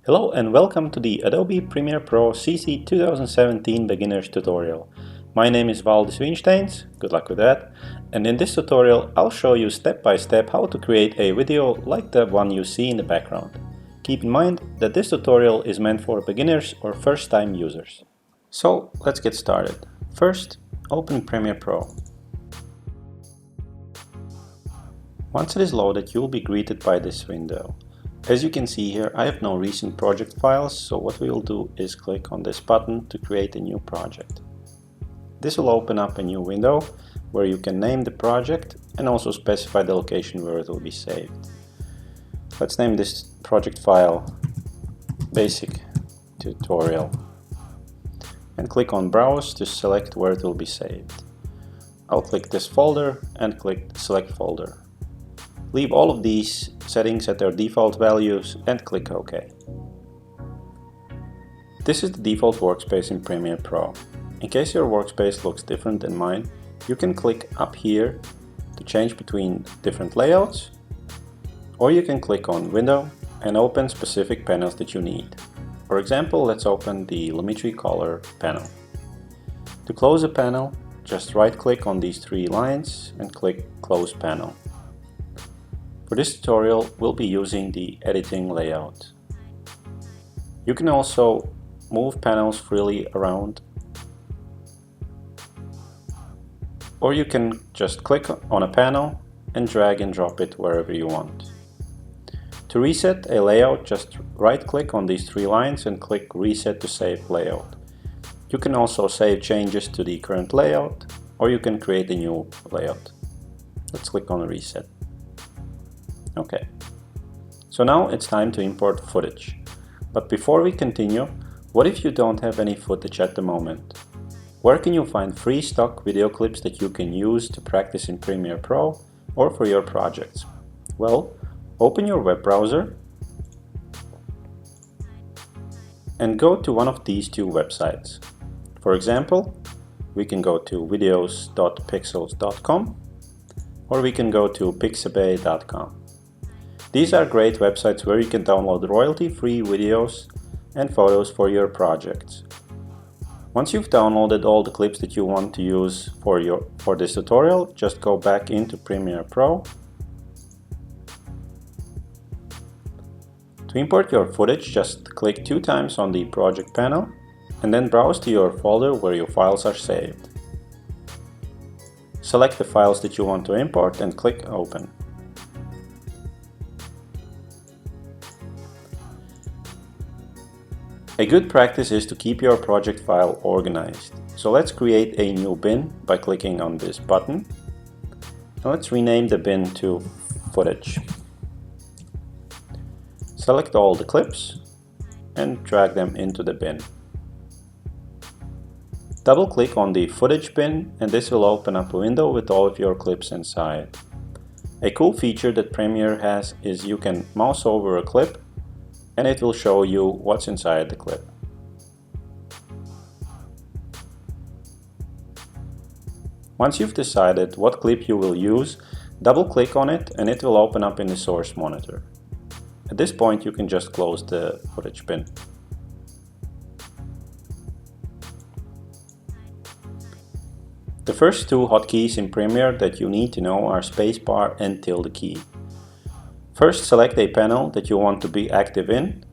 Hello and welcome to the Adobe Premiere Pro CC 2017 Beginners tutorial. My name is Valdis Weinsteins, good luck with that, and in this tutorial I'll show you step by step how to create a video like the one you see in the background. Keep in mind that this tutorial is meant for beginners or first-time users. So let's get started. First, open Premiere Pro. Once it is loaded, you'll be greeted by this window. As you can see here, I have no recent project files, so what we will do is click on this button to create a new project. This will open up a new window where you can name the project and also specify the location where it will be saved. Let's name this project file Basic Tutorial and click on Browse to select where it will be saved. I'll click this folder and click Select Folder. Leave all of these settings at their default values and click OK. This is the default workspace in Premiere Pro. In case your workspace looks different than mine, you can click up here to change between different layouts, or you can click on Window and open specific panels that you need. For example, let's open the Lumetri Color panel. To close a panel, just right-click on these three lines and click Close Panel. For this tutorial, we'll be using the editing layout. You can also move panels freely around, or you can just click on a panel and drag and drop it wherever you want. To reset a layout, just right-click on these three lines and click Reset to save layout. You can also save changes to the current layout, or you can create a new layout. Let's click on Reset. Okay, so now it's time to import footage. But before we continue, what if you don't have any footage at the moment? Where can you find free stock video clips that you can use to practice in Premiere Pro or for your projects? Well, open your web browser and go to one of these two websites. For example, we can go to videos.pixels.com or we can go to pixabay.com. These are great websites where you can download royalty-free videos and photos for your projects. Once you've downloaded all the clips that you want to use for this tutorial, just go back into Premiere Pro. To import your footage, just click 2 times on the project panel and then browse to your folder where your files are saved. Select the files that you want to import and click Open. A good practice is to keep your project file organized. So let's create a new bin by clicking on this button. Now let's rename the bin to Footage. Select all the clips and drag them into the bin. Double-click on the Footage bin and this will open up a window with all of your clips inside. A cool feature that Premiere has is you can mouse over a clip and it will show you what's inside the clip. Once you've decided what clip you will use, double-click on it and it will open up in the source monitor. At this point you can just close the footage bin. The first two hotkeys in Premiere that you need to know are spacebar and tilde key. First, select a panel that you want to be active in.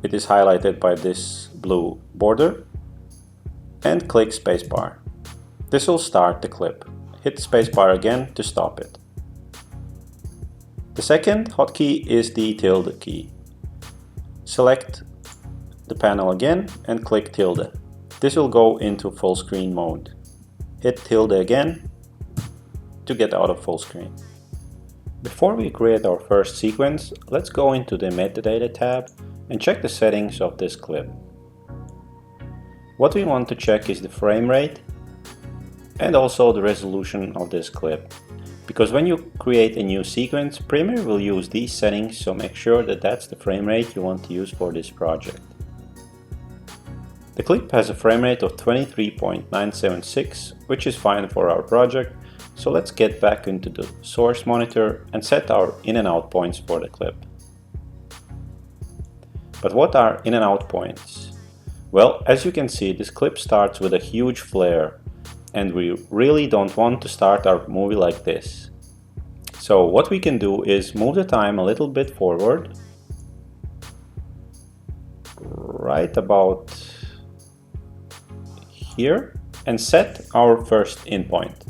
It is highlighted by this blue border. And click spacebar. This will start the clip. Hit spacebar again to stop it. The second hotkey is the tilde key. Select the panel again and click tilde. This will go into full screen mode. Hit tilde again to get out of full screen. Before we create our first sequence, let's go into the Metadata tab and check the settings of this clip. What we want to check is the frame rate and also the resolution of this clip. Because when you create a new sequence, Premiere will use these settings, so make sure that that's the frame rate you want to use for this project. The clip has a frame rate of 23.976, which is fine for our project. So let's get back into the source monitor and set our in and out points for the clip. But what are in and out points? Well, as you can see, this clip starts with a huge flare, and we really don't want to start our movie like this. So what we can do is move the time a little bit forward, right about here, and set our first in point.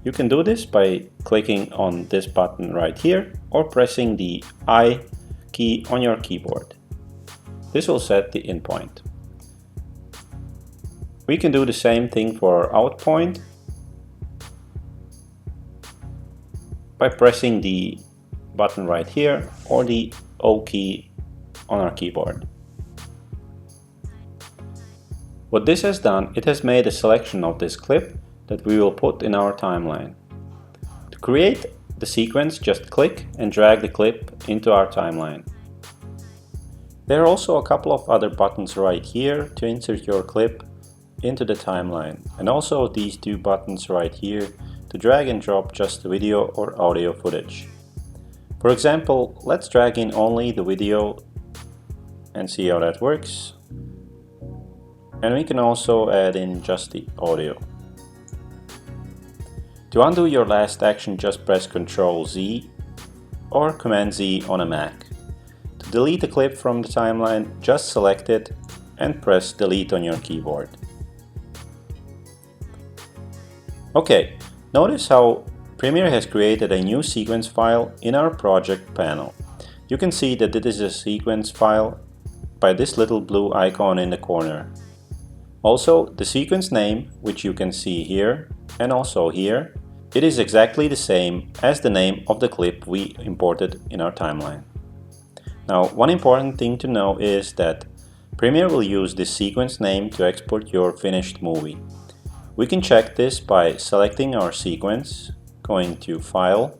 You can do this by clicking on this button right here or pressing the I key on your keyboard. This will set the in point. We can do the same thing for our out point by pressing the button right here or the O key on our keyboard. What this has done, it has made a selection of this clip that we will put in our timeline. To create the sequence, just click and drag the clip into our timeline. There are also a couple of other buttons right here to insert your clip into the timeline, and also these two buttons right here to drag and drop just the video or audio footage. For example, let's drag in only the video and see how that works. And we can also add in just the audio. To undo your last action, just press Ctrl Z or Command Z on a Mac. To delete the clip from the timeline, just select it and press Delete on your keyboard. Okay, notice how Premiere has created a new sequence file in our project panel. You can see that it is a sequence file by this little blue icon in the corner. Also, the sequence name, which you can see here and also here, it is exactly the same as the name of the clip we imported in our timeline. Now, one important thing to know is that Premiere will use this sequence name to export your finished movie. We can check this by selecting our sequence, going to File,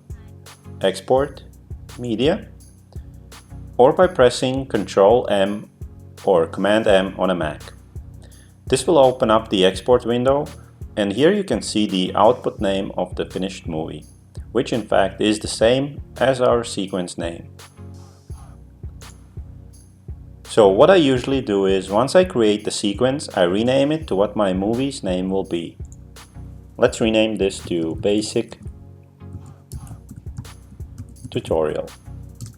Export, Media, or by pressing Ctrl M or Command M on a Mac. This will open up the export window, and here you can see the output name of the finished movie, which in fact is the same as our sequence name. So what I usually do is, once I create the sequence, I rename it to what my movie's name will be. Let's rename this to Basic Tutorial.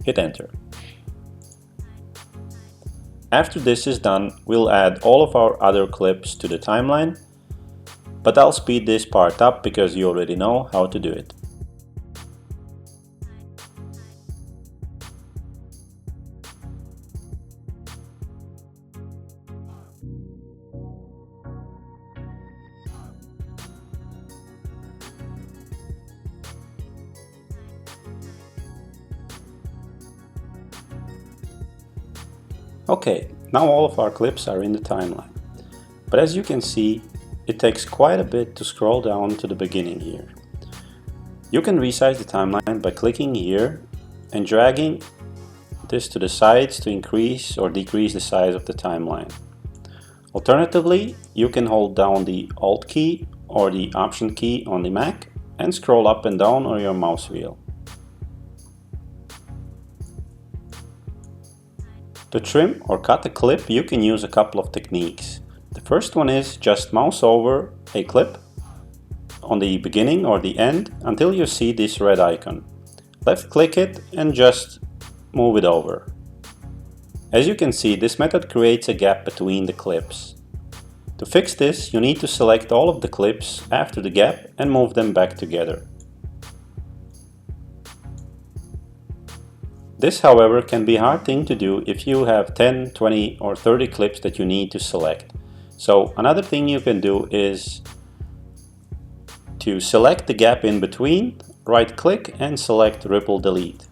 Hit enter. After this is done, we'll add all of our other clips to the timeline, but I'll speed this part up because you already know how to do it. Okay, now all of our clips are in the timeline. But as you can see, it takes quite a bit to scroll down to the beginning here. You can resize the timeline by clicking here and dragging this to the sides to increase or decrease the size of the timeline. Alternatively, you can hold down the Alt key or the Option key on the Mac and scroll up and down on your mouse wheel. To trim or cut a clip, you can use a couple of techniques. The first one is just mouse over a clip on the beginning or the end until you see this red icon. Left click it and just move it over. As you can see, this method creates a gap between the clips. To fix this, you need to select all of the clips after the gap and move them back together. This, however, can be a hard thing to do if you have 10, 20 or 30 clips that you need to select. So another thing you can do is to select the gap in between, right click and select Ripple Delete.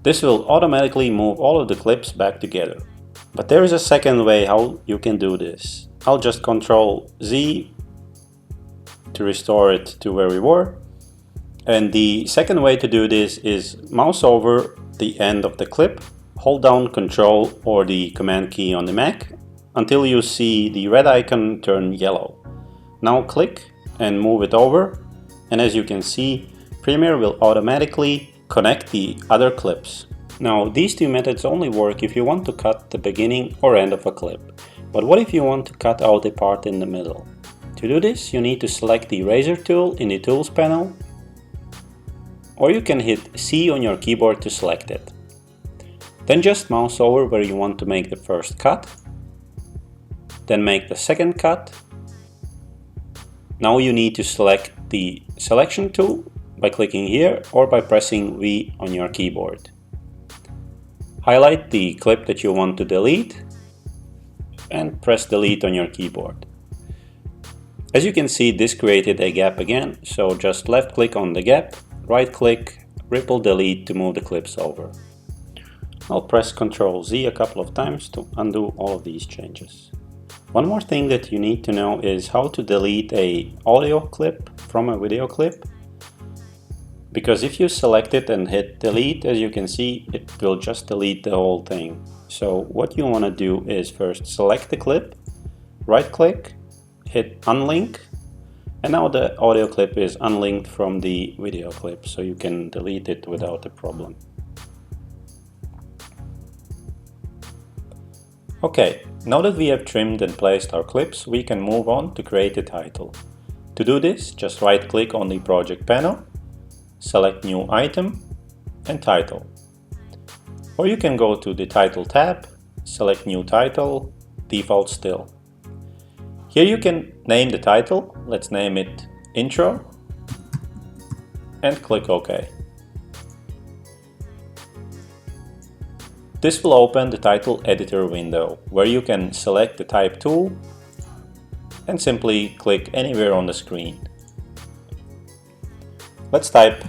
This will automatically move all of the clips back together. But there is a second way how you can do this. I'll just Ctrl Z to restore it to where we were. And the second way to do this is mouse over the end of the clip, hold down Ctrl or the Command key on the Mac until you see the red icon turn yellow. Now click and move it over, and as you can see, Premiere will automatically connect the other clips. Now, these two methods only work if you want to cut the beginning or end of a clip. But what if you want to cut out a part in the middle? To do this, you need to select the eraser tool in the Tools panel, or you can hit C on your keyboard to select it. Then just mouse over where you want to make the first cut, then make the second cut. Now you need to select the selection tool by clicking here or by pressing V on your keyboard. Highlight the clip that you want to delete and press delete on your keyboard. As you can see, this created a gap again, so just left click on the gap, right click, ripple delete to move the clips over. I'll press Ctrl Z a couple of times to undo all of these changes. One more thing that you need to know is how to delete an audio clip from a video clip. Because if you select it and hit delete, as you can see, it will just delete the whole thing. So what you want to do is first select the clip, right click, hit unlink, and now the audio clip is unlinked from the video clip, so you can delete it without a problem. Okay, now that we have trimmed and placed our clips, we can move on to create a title. To do this, just right click on the project panel, select new item and title. Or you can go to the title tab, select new title, default still. Here you can name the title, let's name it intro, and click OK. This will open the title editor window where you can select the type tool and simply click anywhere on the screen. Let's type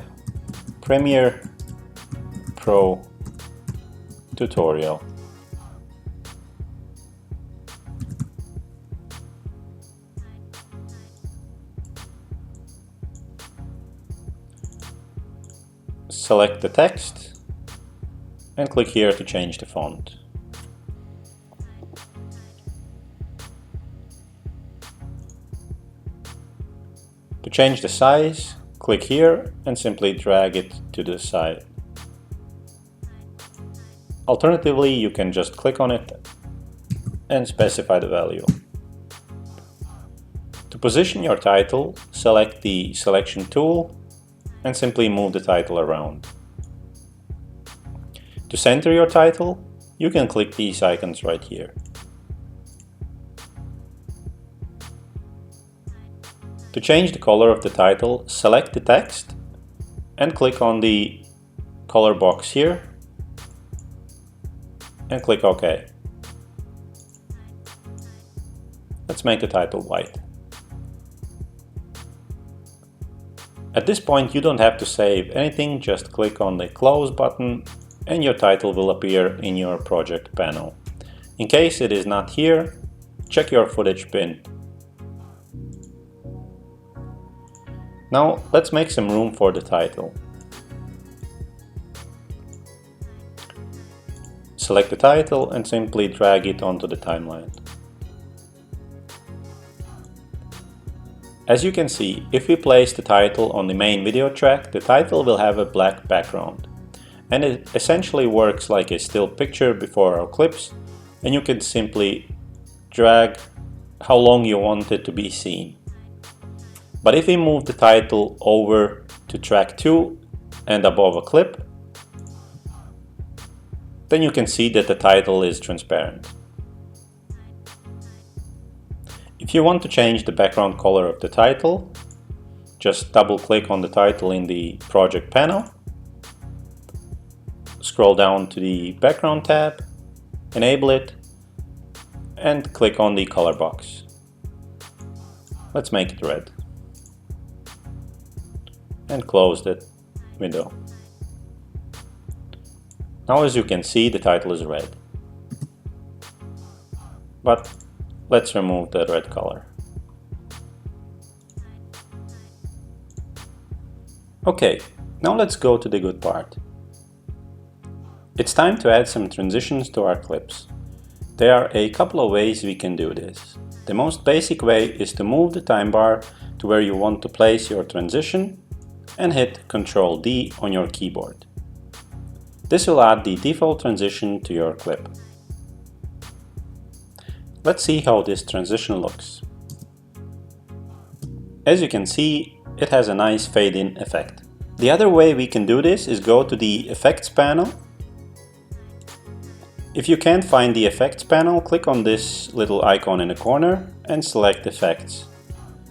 Premiere Pro Tutorial. Select the text and click here to change the font. To change the size, click here and simply drag it to the side. Alternatively, you can just click on it and specify the value. To position your title, select the selection tool and simply move the title around. To center your title, you can click these icons right here. To change the color of the title, select the text and click on the color box here and click OK. Let's make the title white. At this point you don't have to save anything, just click on the close button and your title will appear in your project panel. In case it is not here, check your footage bin. Now let's make some room for the title. Select the title and simply drag it onto the timeline. As you can see, if we place the title on the main video track, the title will have a black background. And it essentially works like a still picture before our clips, and you can simply drag how long you want it to be seen. But if we move the title over to track 2 and above a clip, then you can see that the title is transparent. If you want to change the background color of the title, just double click on the title in the project panel, scroll down to the background tab, enable it, and click on the color box. Let's make it red. And close that window. Now as you can see, the title is red. But let's remove the red color. Okay, now let's go to the good part. It's time to add some transitions to our clips. There are a couple of ways we can do this. The most basic way is to move the time bar to where you want to place your transition and hit Ctrl D on your keyboard. This will add the default transition to your clip. Let's see how this transition looks. As you can see, it has a nice fade-in effect. The other way we can do this is go to the Effects panel. If you can't find the Effects panel, click on this little icon in the corner and select Effects.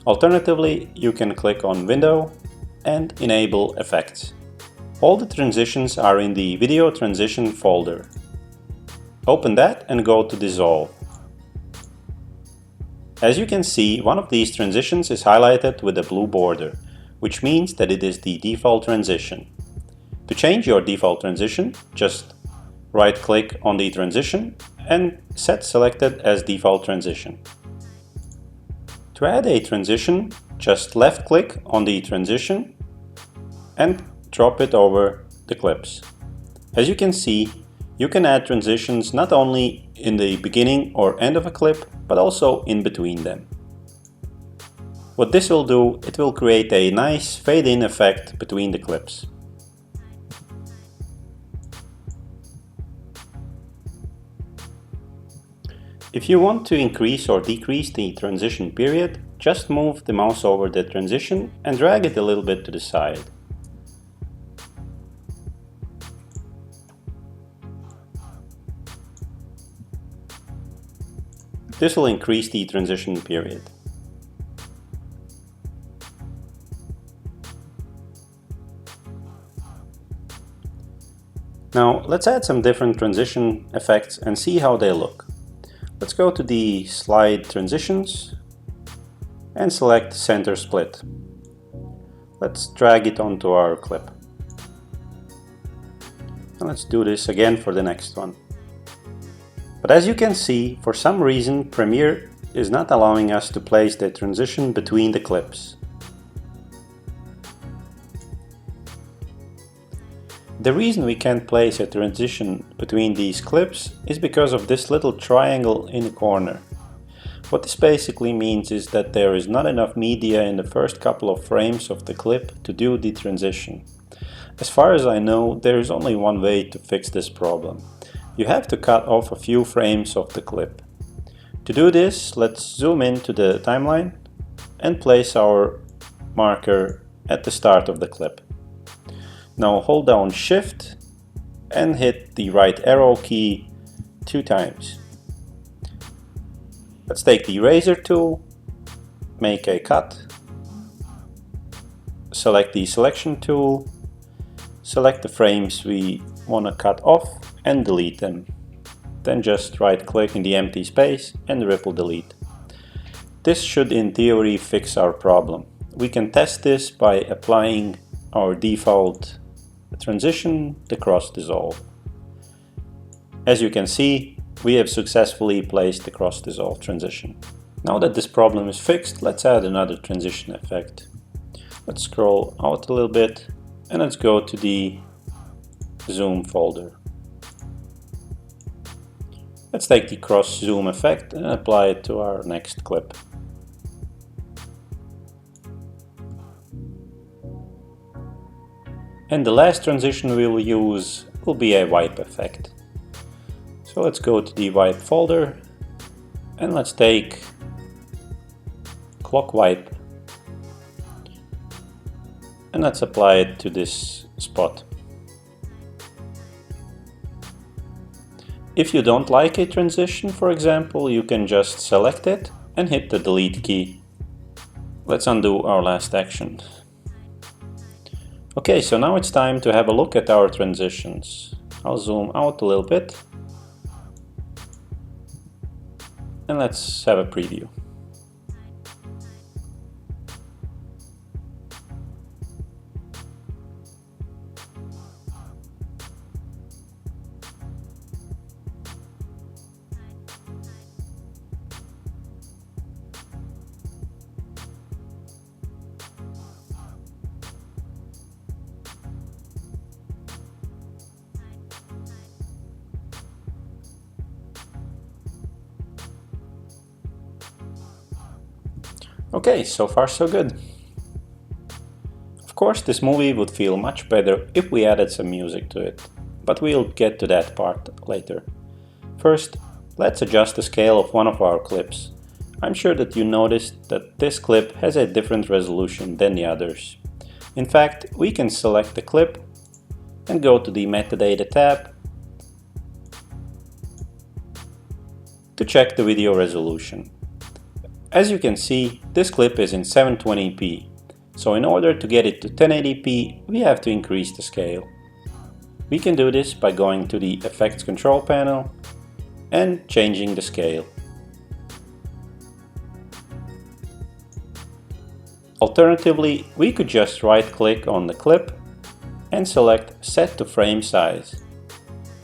Alternatively, you can click on Window and enable Effects. All the transitions are in the Video Transition folder. Open that and go to Dissolve. As you can see, one of these transitions is highlighted with a blue border, which means that it is the default transition. To change your default transition, just right-click on the transition and set selected as default transition. To add a transition, just left-click on the transition and drop it over the clips. As you can see, you can add transitions not only in the beginning or end of a clip, but also in between them. What this will do, it will create a nice fade-in effect between the clips. If you want to increase or decrease the transition period, just move the mouse over the transition and drag it a little bit to the side. This will increase the transition period. Now let's add some different transition effects and see how they look. Let's go to the Slide Transitions and select Center Split. Let's drag it onto our clip. And let's do this again for the next one. But as you can see, for some reason Premiere is not allowing us to place the transition between the clips. The reason we can't place a transition between these clips is because of this little triangle in the corner. What this basically means is that there is not enough media in the first couple of frames of the clip to do the transition. As far as I know, there is only one way to fix this problem. You have to cut off a few frames of the clip. To do this, let's zoom into the timeline and place our marker at the start of the clip. Now hold down Shift and hit the right arrow key 2 times. Let's take the eraser tool, make a cut, select the selection tool, select the frames we want to cut off and delete them. Then just right click in the empty space and ripple delete. This should in theory fix our problem. We can test this by applying our default transition, the cross dissolve. As you can see, we have successfully placed the cross dissolve transition. Now that this problem is fixed, let's add another transition effect. Let's scroll out a little bit and let's go to the zoom folder. Let's take the cross zoom effect and apply it to our next clip. And the last transition we will use will be a wipe effect. So let's go to the wipe folder and let's take clock wipe and let's apply it to this spot. If you don't like a transition, for example, you can just select it and hit the delete key. Let's undo our last action. Okay, so now it's time to have a look at our transitions. I'll zoom out a little bit and let's have a preview. Okay, so far so good. Of course, this movie would feel much better if we added some music to it. but we'll get to that part later. First, let's adjust the scale of one of our clips. I'm sure that you noticed that this clip has a different resolution than the others. In fact, we can select the clip and go to the Metadata tab to check the video resolution. As you can see, this clip is in 720p, so in order to get it to 1080p, we have to increase the scale. We can do this by going to the Effects Control panel and changing the scale. Alternatively, we could just right-click on the clip and select Set to Frame Size.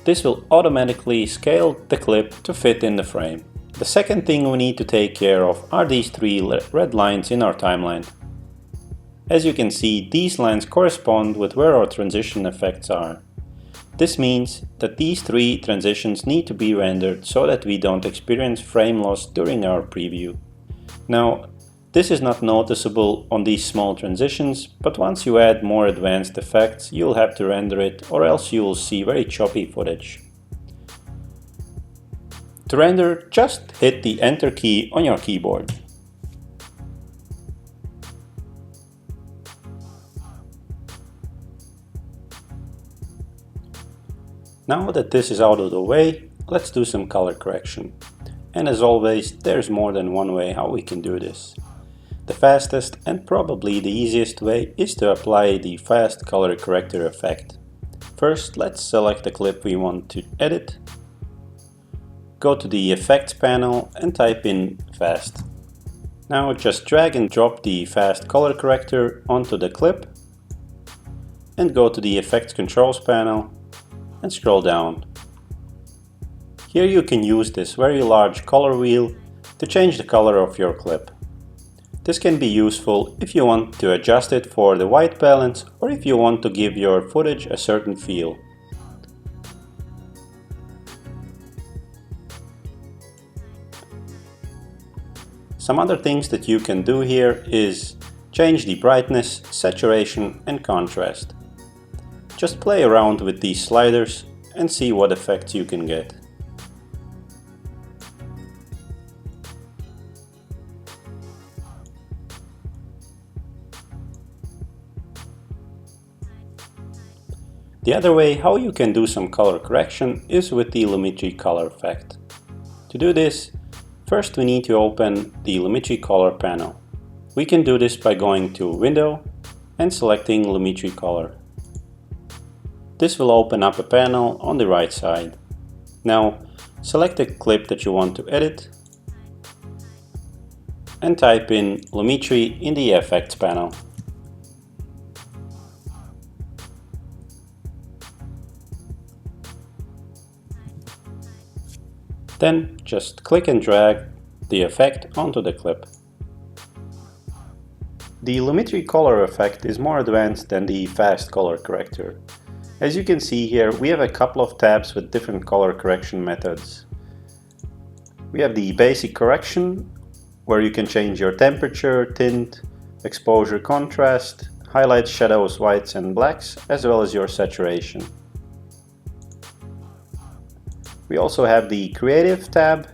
This will automatically scale the clip to fit in the frame. The second thing we need to take care of are these three red lines in our timeline. As you can see, these lines correspond with where our transition effects are. This means that these three transitions need to be rendered so that we don't experience frame loss during our preview. Now, this is not noticeable on these small transitions, but once you add more advanced effects, you'll have to render it, or else you will see very choppy footage. To render, just hit the Enter key on your keyboard. Now that this is out of the way, let's do some color correction. And as always, there's more than one way how we can do this. The fastest and probably the easiest way is to apply the fast color corrector effect. First, let's select the clip we want to edit. Go to the Effects panel and type in Fast. Now just drag and drop the fast color corrector onto the clip and go to the Effects Controls panel and scroll down. Here you can use this very large color wheel to change the color of your clip. This can be useful if you want to adjust it for the white balance or if you want to give your footage a certain feel. Some other things that you can do here is change the brightness, saturation and contrast. Just play around with these sliders and see what effects you can get. The other way how you can do some color correction is with the Lumetri color effect. To do this, first we need to open the Lumetri color panel. We can do this by going to Window and selecting Lumetri color. This will open up a panel on the right side. Now select the clip that you want to edit and type in Lumetri in the Effects panel. Then just click and drag the effect onto the clip. The Lumetri color effect is more advanced than the fast color corrector. As you can see here, we have a couple of tabs with different color correction methods. We have the basic correction, where you can change your temperature, tint, exposure, contrast, highlights, shadows, whites and blacks, as well as your saturation. We also have the Creative tab,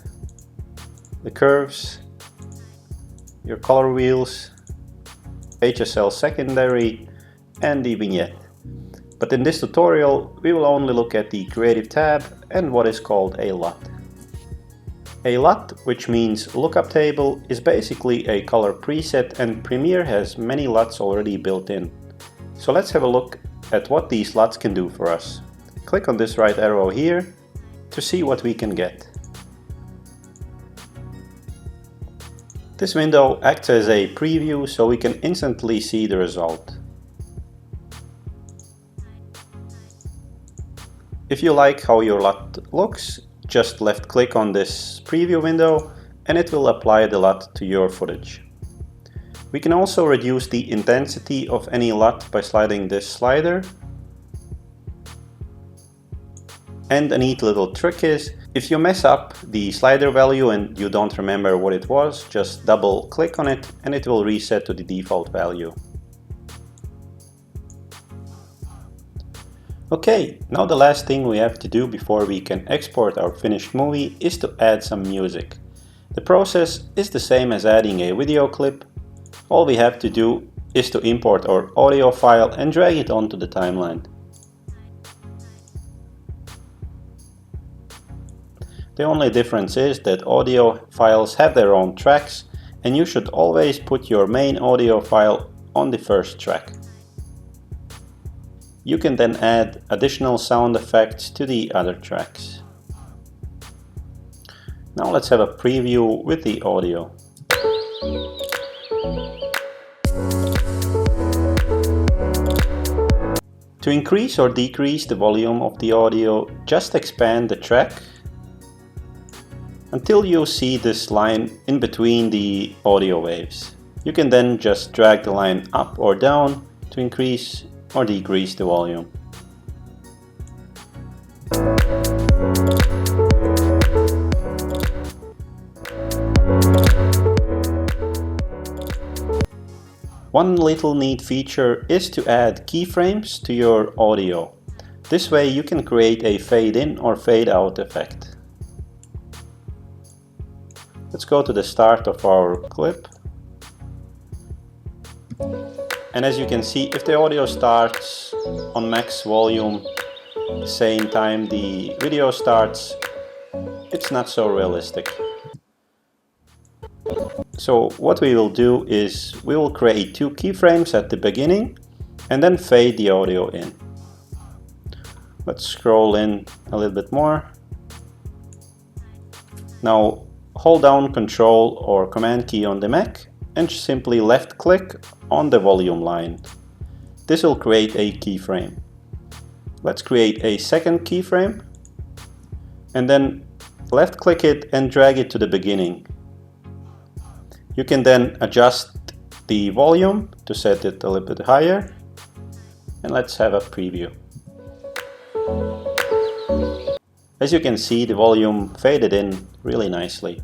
the curves, your color wheels, HSL secondary and the vignette. But in this tutorial we will only look at the Creative tab and what is called a LUT. A LUT, which means lookup table, is basically a color preset, and Premiere has many LUTs already built in. So let's have a look at what these LUTs can do for us. Click on this right arrow here to see what we can get. This window acts as a preview, so we can instantly see the result. If you like how your LUT looks, just left click on this preview window and it will apply the LUT to your footage. We can also reduce the intensity of any LUT by sliding this slider. And a neat little trick is, if you mess up the slider value and you don't remember what it was, just double click on it and it will reset to the default value. Okay, now the last thing we have to do before we can export our finished movie is to add some music. The process is the same as adding a video clip. All we have to do is to import our audio file and drag it onto the timeline. The only difference is that audio files have their own tracks, and you should always put your main audio file on the first track. You can then add additional sound effects to the other tracks. Now let's have a preview with the audio. To increase or decrease the volume of the audio, just expand the track until you see this line in between the audio waves. You can then just drag the line up or down to increase or decrease the volume. One little neat feature is to add keyframes to your audio. This way you can create a fade in or fade out effect. Let's go to the start of our clip. And as you can see, if the audio starts on max volume the same time the video starts, it's not so realistic. So what we will do is we will create 2 keyframes at the beginning and then fade the audio in. Let's scroll in a little bit more. Now hold down Ctrl or Command key on the Mac and simply left click on the volume line. This will create a keyframe. Let's create a second keyframe and then left click it and drag it to the beginning. You can then adjust the volume to set it a little bit higher, and let's have a preview. As you can see, the volume faded in really nicely.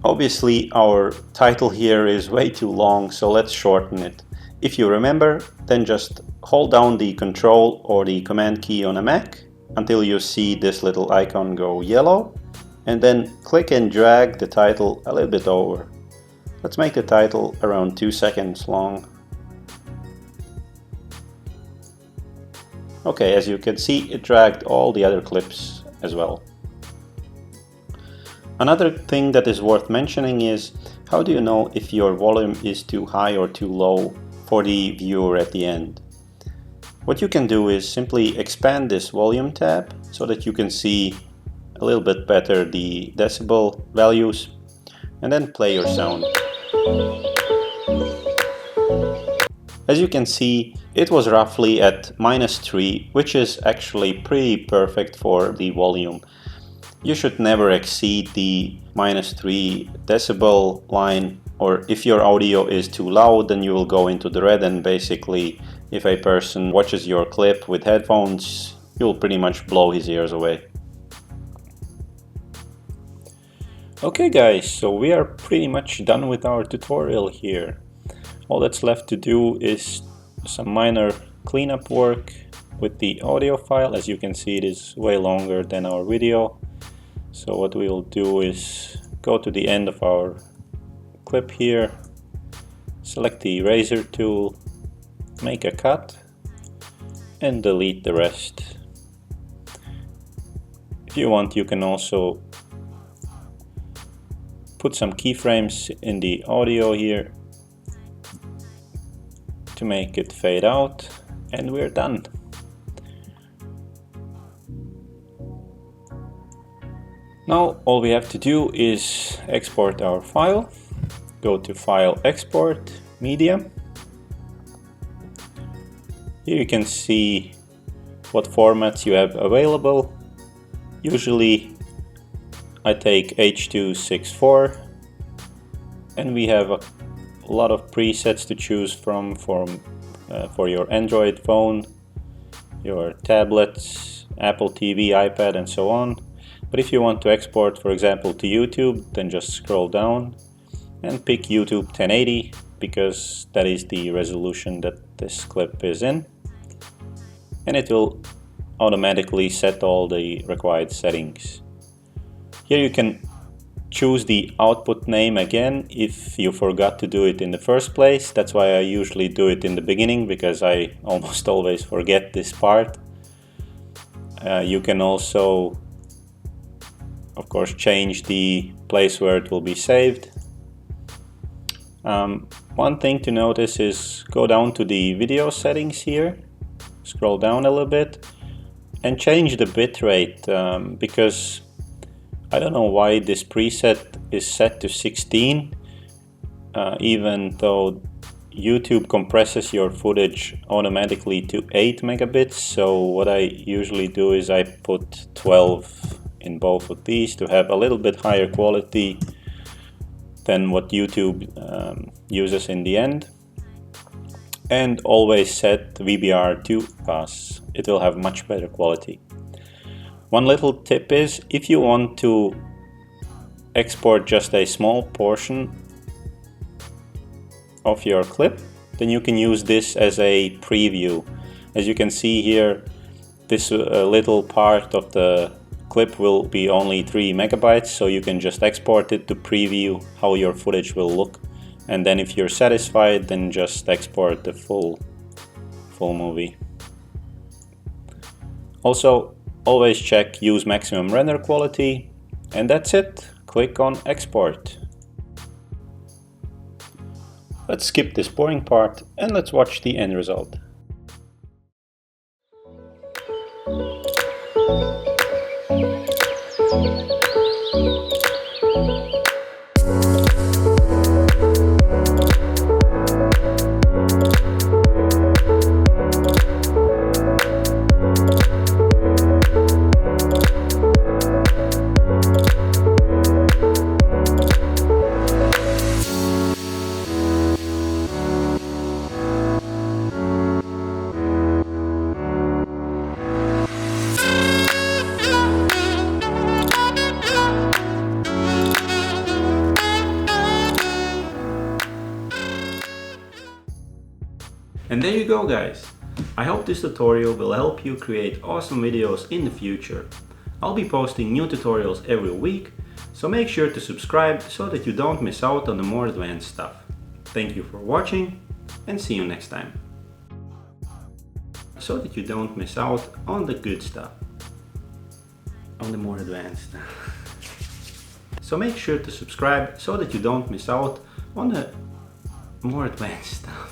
Obviously our title here is way too long, so let's shorten it. If you remember, then just hold down the Ctrl or the Command key on a Mac until you see this little icon go yellow, and then click and drag the title a little bit over. Let's make the title around 2 seconds long. Okay, as you can see, it dragged all the other clips as well. Another thing that is worth mentioning is, how do you know if your volume is too high or too low for the viewer at the end? What you can do is simply expand this volume tab so that you can see a little bit better the decibel values, and then play your sound. As you can see, it was roughly at -3, which is actually pretty perfect for the volume. You should never exceed the -3 decibel line, or if your audio is too loud, then you will go into the red, and basically if a person watches your clip with headphones, you'll pretty much blow his ears away. Okay guys, so we are pretty much done with our tutorial here. All that's left to do is some minor cleanup work with the audio file. As you can see, it is way longer than our video. So what we will do is go to the end of our clip here, select the eraser tool, make a cut, and delete the rest. If you want, you can also put some keyframes in the audio here to make it fade out, and we're done. Now all we have to do is export our file. Go to File, Export, Media. Here you can see what formats you have available. Usually I take H.264, and we have a lot of presets to choose from for your Android phone, your tablets, Apple TV, iPad, and so on. But if you want to export, for example, to YouTube, then just scroll down and pick YouTube 1080, because that is the resolution that this clip is in, and it will automatically set all the required settings. Here you can choose the output name again if you forgot to do it in the first place. That's why I usually do it in the beginning, because I almost always forget this part. You can also, of course, change the place where it will be saved. One thing to notice is go down to the video settings here, scroll down a little bit, and change the bitrate, because I don't know why this preset is set to 16, even though YouTube compresses your footage automatically to 8 megabits. So what I usually do is I put 12 in both of these to have a little bit higher quality than what YouTube uses in the end. And always set VBR2 pass. It will have much better quality. One little tip is, if you want to export just a small portion of your clip, then you can use this as a preview. As you can see here, this little part of the clip will be only 3 megabytes, so you can just export it to preview how your footage will look. And then if you're satisfied, then just export the full movie. Also, always check use maximum render quality, and that's it. Click on export. Let's skip this boring part and let's watch the end result. And there you go, guys. I hope this tutorial will help you create awesome videos in the future. I'll be posting new tutorials every week, so make sure to subscribe so that you don't miss out on the more advanced stuff. Thank you for watching, and see you next time. So that you don't miss out on the good stuff. On the more advanced stuff. So make sure to subscribe so that you don't miss out on the more advanced stuff.